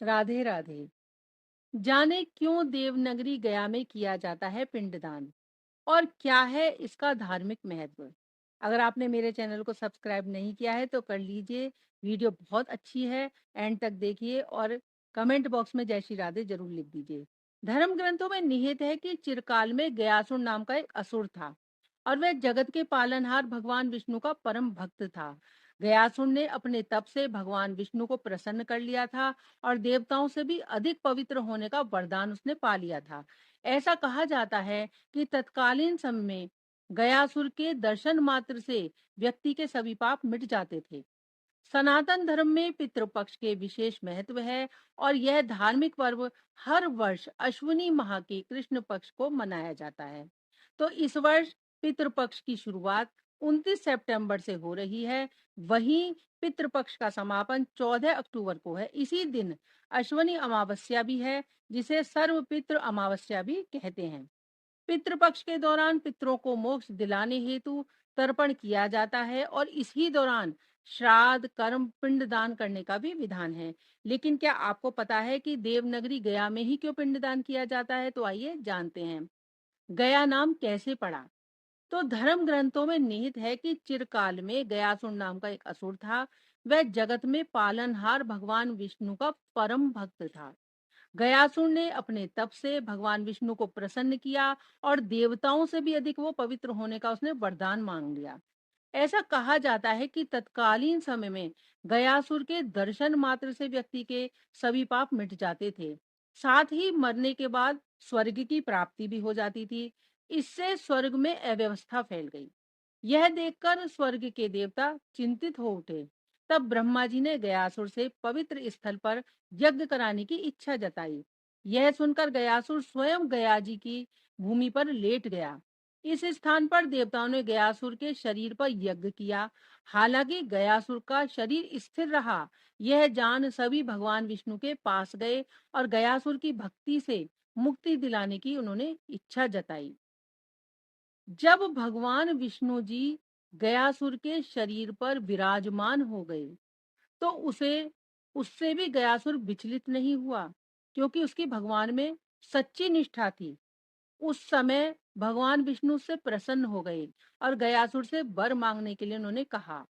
राधे राधे। जाने क्यों देवनगरी गया में किया जाता है पिंडदान और क्या है इसका धार्मिक महत्व। अगर आपने मेरे चैनल को सब्सक्राइब नहीं किया है तो कर लीजिए। वीडियो बहुत अच्छी है, एंड तक देखिए और कमेंट बॉक्स में जय श्री राधे जरूर लिख दीजिए। धर्म ग्रंथों में निहित है कि चिरकाल में गयासुर नाम का एक असुर था और वह जगत के पालनहार भगवान विष्णु का परम भक्त था। गयासुर ने अपने तप से भगवान विष्णु को प्रसन्न कर लिया था और देवताओं से भी अधिक पवित्र होने का वरदान उसने पा लिया था। ऐसा कहा जाता है कि तत्कालीन समय में गयासुर के दर्शन मात्र से व्यक्ति के सभी पाप मिट जाते थे। सनातन धर्म में पितृपक्ष के विशेष महत्व है और यह धार्मिक पर्व हर वर्ष अश्विनी माह के कृष्ण पक्ष को मनाया जाता है। तो इस वर्ष पितृपक्ष की शुरुआत 29 सितंबर से हो रही है। वहीं पितृपक्ष का समापन 14 अक्टूबर को है। इसी दिन अश्विनी अमावस्या भी है, जिसे सर्व पितृ अमावस्या भी कहते हैं। पितृपक्ष के दौरान पितरों को मोक्ष दिलाने हेतु तर्पण किया जाता है और इसी दौरान श्राद्ध कर्म पिंडदान करने का भी विधान है। लेकिन क्या आपको पता है कि देवनगरी गया में ही क्यों पिंडदान किया जाता है? तो आइए जानते हैं। गया नाम कैसे पड़ा? तो धर्म ग्रंथों में निहित है कि चिरकाल में गयासुर नाम का एक असुर था। वह जगत में पालनहार भगवान विष्णु का परम भक्त था। गयासुर ने अपने तप से भगवान विष्णु को प्रसन्न किया और देवताओं से भी अधिक वो पवित्र होने का उसने वरदान मांग लिया। ऐसा कहा जाता है कि तत्कालीन समय में गयासुर के दर्शन मात्र से व्यक्ति के सभी पाप मिट जाते थे। साथ ही मरने के बाद स्वर्ग की प्राप्ति भी हो जाती थी। इससे स्वर्ग में अव्यवस्था फैल गई। यह देखकर स्वर्ग के देवता चिंतित हो उठे। तब ब्रह्मा जी ने गयासुर से पवित्र स्थल पर यज्ञ कराने की इच्छा जताई। यह सुनकर गयासुर स्वयं गया जी की भूमि पर लेट गया। इस स्थान पर देवताओं ने गयासुर के शरीर पर यज्ञ किया। हालांकि गयासुर का शरीर स्थिर रहा। यह जान सभी भगवान विष्णु के पास गए और गयासुर की भक्ति से मुक्ति दिलाने की उन्होंने इच्छा जताई। जब भगवान विष्णु जी गयासुर के शरीर पर विराजमान हो गए तो उसे उससे भी गयासुर विचलित नहीं हुआ, क्योंकि उसकी भगवान में सच्ची निष्ठा थी। उस समय भगवान विष्णु से प्रसन्न हो गए और गयासुर से वर मांगने के लिए उन्होंने कहा।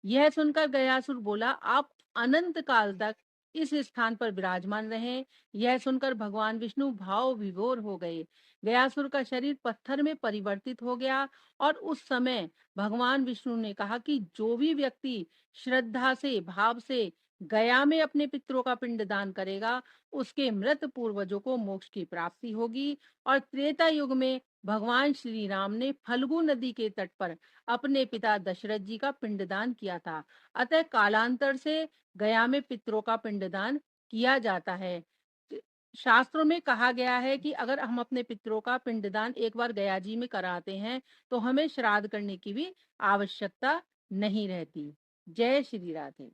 यह सुनकर गयासुर बोला, आप अनंत काल तक इस स्थान पर विराजमान रहें। यह सुनकर भगवान विष्णु भाव विभोर हो गए। गयासुर का शरीर पत्थर में परिवर्तित हो गया और उस समय भगवान विष्णु ने कहा कि जो भी व्यक्ति श्रद्धा से भाव से गया में अपने पितरों का पिंडदान करेगा, उसके मृत पूर्वजों को मोक्ष की प्राप्ति होगी। और त्रेता युग में भगवान श्री राम ने फल्गु नदी के तट पर अपने पिता दशरथ जी का पिंडदान किया था। अतः कालांतर से गया में पितरों का पिंडदान किया जाता है। शास्त्रों में कहा गया है कि अगर हम अपने पितरों का पिंडदान एक बार गया जी में कराते हैं तो हमें श्राद्ध करने की भी आवश्यकता नहीं रहती। जय श्री राधे।